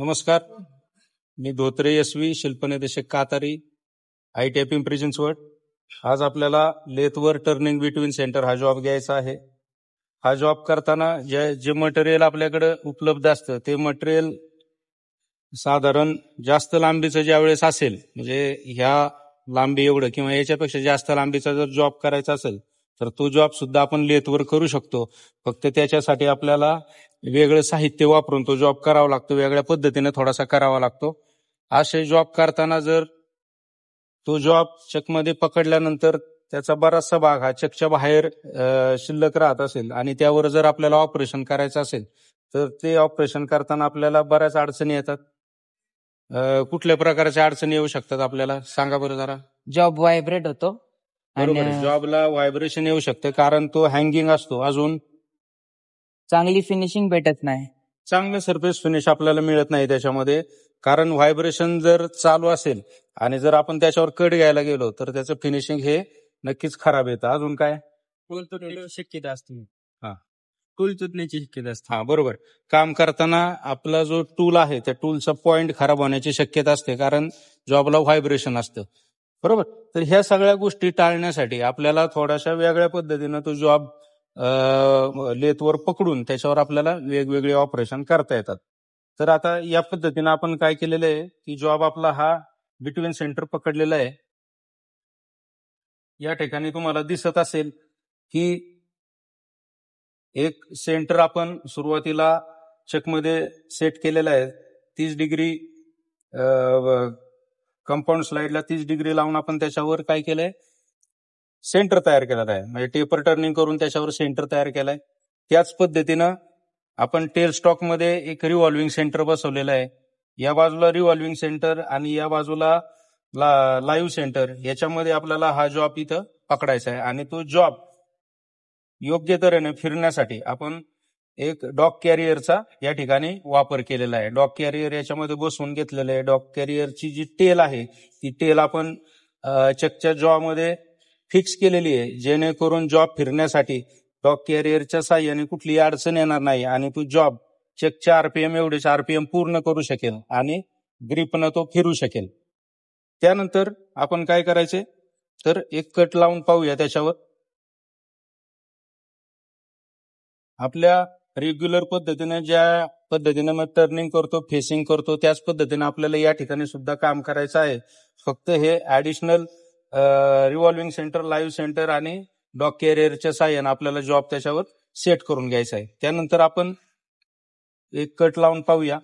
नमस्कार, मी धोत्रे यशवी, शिल्पनिदेशक कातारी, ITI पिंपरी चिंचवड. आज आपल्याला लेथवर टर्निंग बिटवीन सेंटर हा जॉब घ्यायचा आहे. हा जॉब करताना जे मटेरियल आपल्याकडे उपलब्ध असतं ते मटेरियल साधारण जास्त लांबीचं ज्या वेळेस असेल, म्हणजे ह्या लांबी एवढं किंवा याच्यापेक्षा जास्त लांबीचा जर जॉब करायचा असेल तर तो जॉब सुद्धा आपण लेथवर करू शकतो. फक्त त्याच्यासाठी आपल्याला वेगळं साहित्य वापरून तो जॉब करावा लागतो, वेगळ्या पद्धतीने थोडासा करावा लागतो. असे जॉब करताना जर तो जॉब चकमध्ये पकडल्यानंतर त्याचा बराचसा भाग हा चकच्या बाहेर शिल्लक राहत असेल आणि त्यावर जर आपल्याला ऑपरेशन करायचं असेल तर ते ऑपरेशन करताना आपल्याला बऱ्याच अडचणी येतात. कुठल्या प्रकारच्या अडचणी येऊ शकतात आपल्याला सांगा बरं जरा. जॉब व्हायब्रेट होतो. बरोबर, जॉबला व्हायब्रेशन येऊ शकते कारण तो हँगिंग असतो. अजून चांगली फिनिशिंग भेटत नाही, चांगलं सरफेस फिनिश आपल्याला मिळत नाही त्याच्यामध्ये, कारण व्हायब्रेशन जर चालू असेल आणि जर आपण त्याच्यावर कट घ्यायला गेलो तर त्याचं फिनिशिंग हे नक्कीच खराब येतं. अजून काय टूल तुटण्याची शक्यता असते. हा. टूल तुटण्याची शक्यता असते. हा बरोबर, काम करताना आपला जो टूल आहे त्या टूलचा पॉइंट खराब होण्याची शक्यता असते कारण जॉबला व्हायब्रेशन असतं. बरोबर, तर ह्या सगळ्या गोष्टी टाळण्यासाठी आपल्याला थोड्याशा वेगळ्या पद्धतीनं तो जॉब लेथवर पकडून त्याच्यावर आपल्याला वेगवेगळे ऑपरेशन करता येतात. तर आता या पद्धतीनं आपण काय केलेलं आहे की जॉब आपला हा बिटवीन सेंटर पकडलेला आहे. या ठिकाणी तुम्हाला दिसत असेल की एक सेंटर आपण सुरुवातीला चकमध्ये सेट केलेला आहे. 30 डिग्री कंपाऊंड स्लाइडला 30 डिग्री लावून आपण त्याच्यावर काय केलंय, सेंटर तयार केलेला आहे. म्हणजे टेपर टर्निंग करून त्याच्यावर सेंटर तयार केलाय. त्याच पद्धतीनं आपण टेल स्टॉक मध्ये एक रिव्हॉल्विंग सेंटर बसवलेलं आहे. या बाजूला रिव्हॉल्विंग सेंटर आणि या बाजूला लाईव्ह सेंटर, याच्यामध्ये आपल्याला हा जॉब इथं पकडायचा आहे. आणि तो जॉब योग्य तऱ्हेने फिरण्यासाठी आपण एक डॉक कॅरियरचा या ठिकाणी वापर केलेला आहे. डॉक कॅरियर याच्यामध्ये बसवून घेतलेलं आहे. डॉक कॅरियरची जी टेल आहे ती टेल आपण चकच्या जॉबमध्ये फिक्स केलेली आहे, जेणेकरून जॉब फिरण्यासाठी डॉक कॅरियरच्या साह्याने कुठलीही अडचण येणार नाही आणि तो जॉब चकच्या RPM एवढेच RPM पूर्ण करू शकेल आणि ग्रिपनं तो फिरू शकेल. त्यानंतर आपण काय करायचे तर एक कट लावून पाहूया त्याच्यावर. आपल्या रेग्युलर पद्धतीने ज्या पद्धतीने मग टर्निंग करतो, फेसिंग करतो, त्याच पद्धतीने आपल्याला या ठिकाणी सुद्धा काम करायचं आहे. फक्त हे additional revolving centre, live centre आणि डॉक कॅरियरच्या साह्याने आपल्याला जॉब त्याच्यावर सेट करून घ्यायचा आहे. त्यानंतर आपण एक कट लावून पाहूया.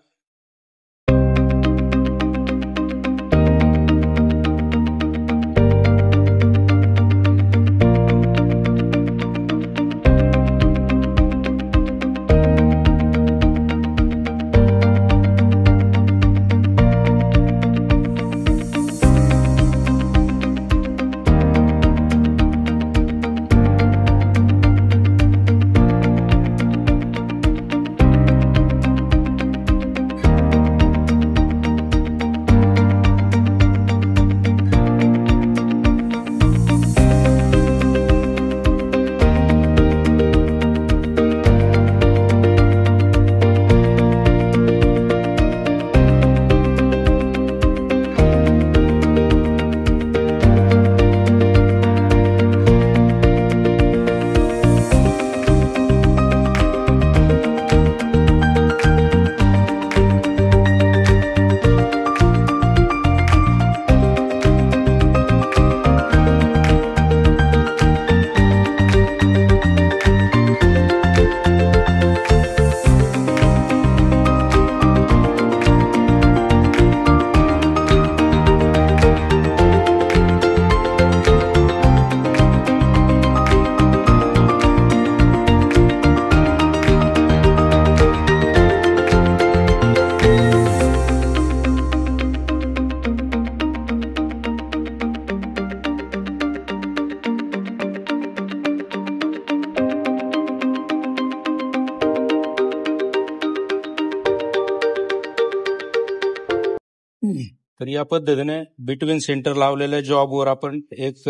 तर या पद्धतीने बिटवीन सेंटर लावलेल्या जॉबवर आपण एक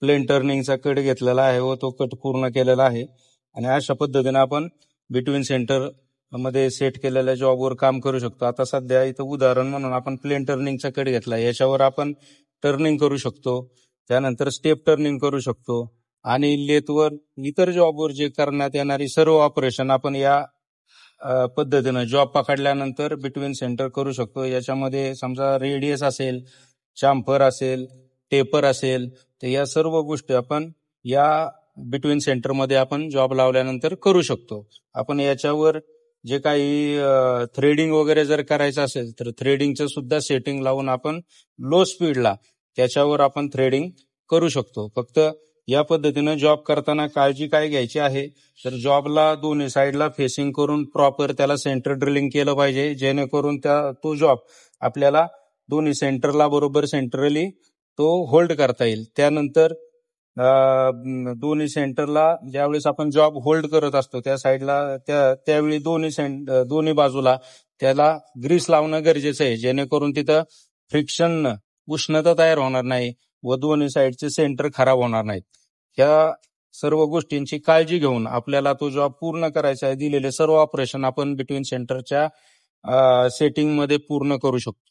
प्लेन टर्निंगचा कट घेतलेला आहे व तो कट पूर्ण केलेला आहे. आणि अशा पद्धतीने आपण बिटवीन सेंटर मध्ये सेट केलेल्या जॉबवर काम करू शकतो. आता सध्या इथं उदाहरण म्हणून आपण प्लेन टर्निंगचा कट घेतला, याच्यावर आपण टर्निंग करू शकतो, त्यानंतर स्टेप टर्निंग करू शकतो आणि लेथवर इतर जॉबवर जे करण्यात येणारी सर्व ऑपरेशन आपण या पद्धतीनं जॉब पकडल्यानंतर बिटवीन सेंटर करू शकतो. याच्यामध्ये समजा रेडियस असेल, चाम्फर असेल, टेपर असेल, तर या सर्व गोष्टी आपण या बिटवीन सेंटरमध्ये आपण जॉब लावल्यानंतर करू शकतो. आपण याच्यावर जे काही थ्रेडिंग वगैरे जर करायचं असेल तर थ्रेडिंगचं सुद्धा सेटिंग लावून आपण लो स्पीडला त्याच्यावर आपण थ्रेडिंग करू शकतो. फक्त या पद्धतीनं जॉब करताना काळजी काय घ्यायची आहे तर जॉबला दोन्ही साईडला फेसिंग करून प्रॉपर त्याला सेंटर ड्रिलिंग केलं पाहिजे, जेणेकरून तो जॉब आपल्याला दोन्ही सेंटरला बरोबर सेंटरली तो होल्ड करता येईल. त्यानंतर दोन्ही सेंटरला ज्यावेळेस आपण जॉब होल्ड करत असतो त्या साईडला त्यावेळी दोन्ही बाजूला त्याला ग्रीस लावणं गरजेचं आहे, जेणेकरून तिथं फ्रिक्शन उष्णता तयार होणार नाही व दोन्ही साईडचे सेंटर खराब होणार नाहीत. ह्या सर्व गोष्टींची काळजी घेऊन आपल्याला तो जॉब पूर्ण करायचा आहे. दिलेले सर्व ऑपरेशन आपण बिटवीन सेंटरच्या सेटिंग मध्ये पूर्ण करू शकतो.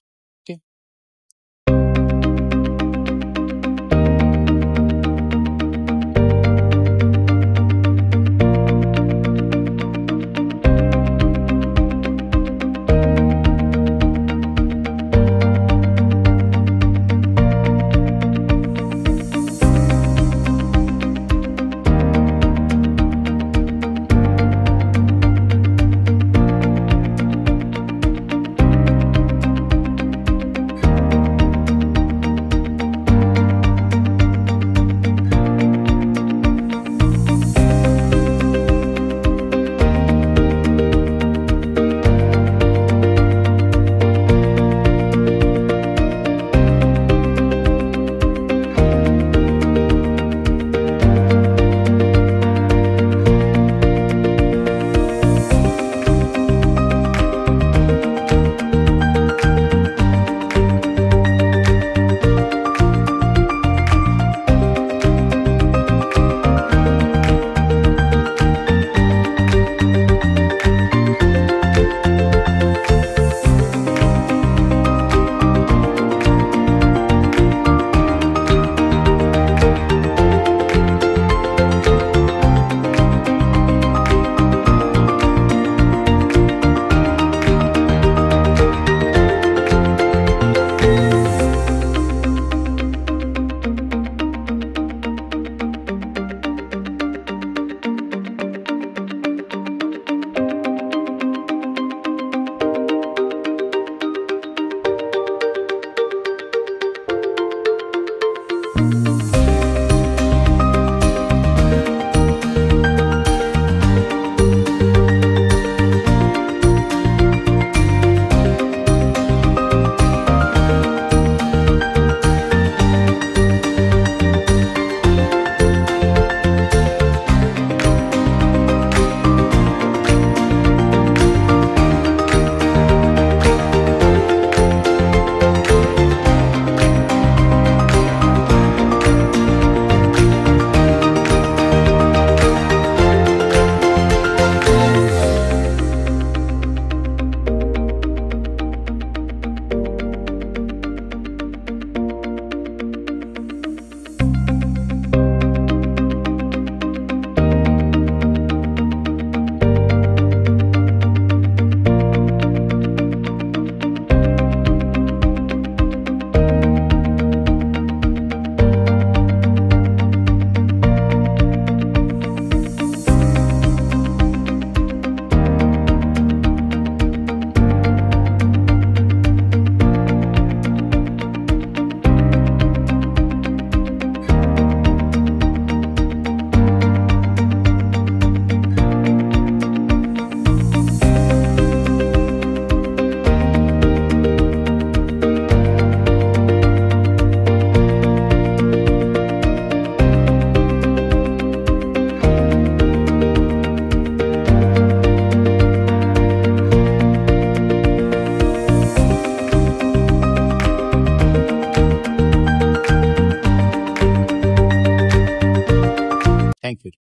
Thank you.